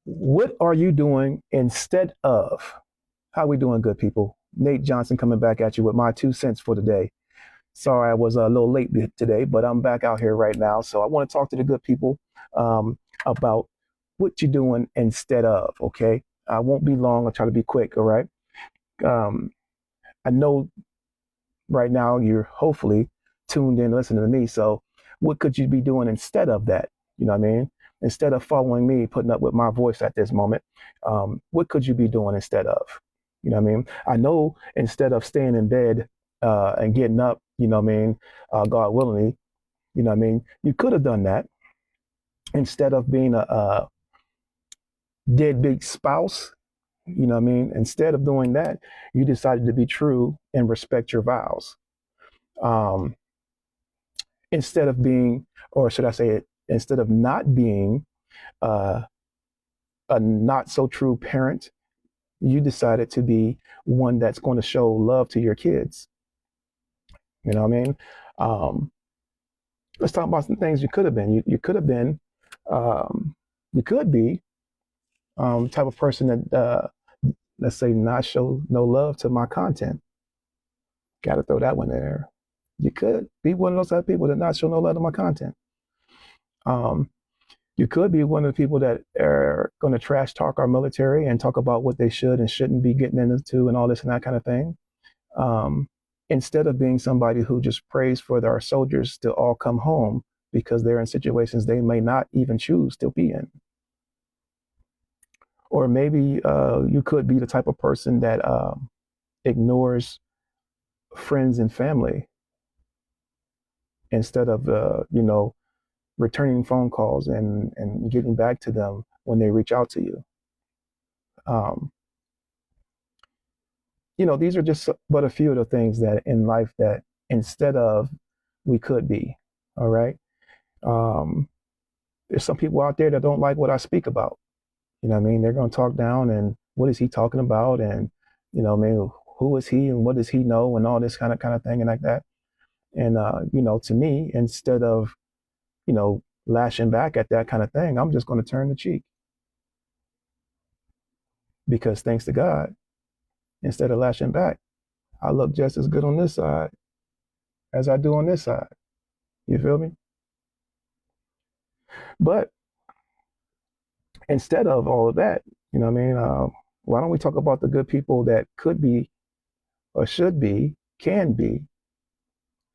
What are you doing instead of? How we doing, good people? Nate Johnson coming back at you with my 2 cents for the day. Sorry I was a little late today, but I'm back out here right now. So I want to talk to the good people about what you're doing instead of, okay? I won't be long. I'll try to be quick, all right? Um, I know right now you're hopefully tuned in listening to me. So what could you be doing instead of that? You know what I mean? Instead of following me, putting up with my voice at this moment, what could you be doing instead of? You know what I mean? I know instead of staying in bed and getting up, you know what I mean, God willingly, you know what I mean, you could have done that instead of being a deadbeat spouse. You know what I mean? Instead of doing that, you decided to be true and respect your vows. Um, Instead of being, or should I say it, instead of not being uh, a not so true parent, you decided to be one that's going to show love to your kids. You know what I mean? Um, let's talk about some things you could have been. You could have been, um, you could be type of person that, let's say, not show no love to my content. Got to throw that one in there. You could be one of those type of people that not show no love to my content. Um, you could be one of the people that are going to trash talk our military and talk about what they should and shouldn't be getting into and all this and that kind of thing. Um, Instead of being somebody who just prays for our soldiers to all come home because they're in situations they may not even choose to be in. Or maybe you could be the type of person that ignores friends and family instead of, returning phone calls and getting back to them when they reach out to you. Um, these are just but a few of the things that in life that instead of we could be. All right. Um, there's some people out there that don't like what I speak about. You know what I mean? They're going to talk down and what is he talking about? And, I mean, who is he and what does he know and all this kind of thing and like that. And, to me, instead of, lashing back at that kind of thing, I'm just going to turn the cheek because thanks to God, instead of lashing back, I look just as good on this side as I do on this side. You feel me? But instead of all of that, you know what I mean? Why don't we talk about the good people that could be or should be, can be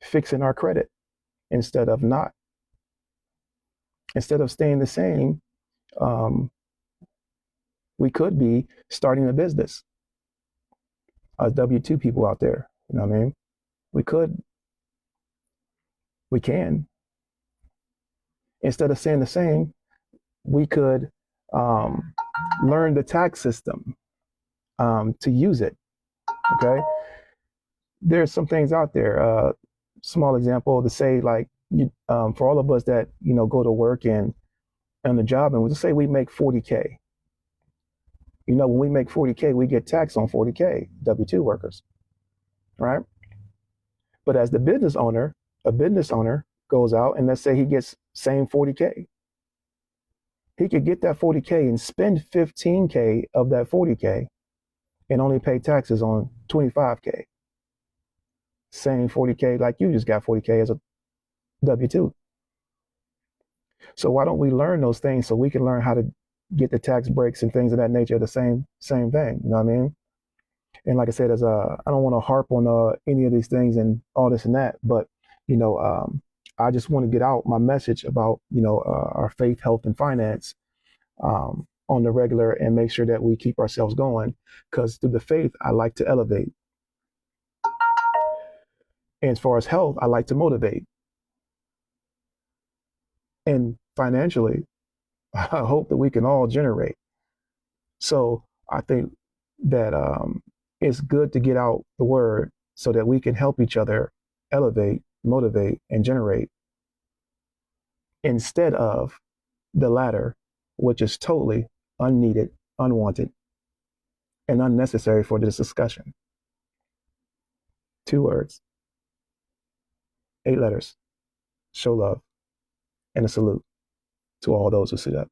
fixing our credit instead of not? Instead of staying the same, um, we could be starting a business. Us W-2 people out there, you know what I mean? We could, we can. Instead of staying the same, we could um, learn the tax system to use it. Okay, there's some things out there. Small example to say like for all of us that go to work and on the job, and we'll just say we make 40K. When we make 40K, we get taxed on 40K W-2 workers, right? But as the business owner, a business owner goes out and let's say he gets same 40K. He could get that 40K and spend 15K of that 40K and only pay taxes on 25K. Same 40K like you just got 40K as a W-2. So why don't we learn those things so we can learn how to get the tax breaks and things of that nature, the same thing. You know what I mean? And like I said, I don't want to harp on any of these things and all this and that, but you know, I just want to get out my message about our faith, health, and finance on the regular, and make sure that we keep ourselves going. Because through the faith, I like to elevate, and as far as health, I like to motivate, and financially, I hope that we can all generate. So I think that it's good to get out the word so that we can help each other elevate, motivate, and generate instead of the latter, which is totally unneeded, unwanted, and unnecessary for this discussion. 2 words, 8 letters, show love, and a salute to all those who sit up.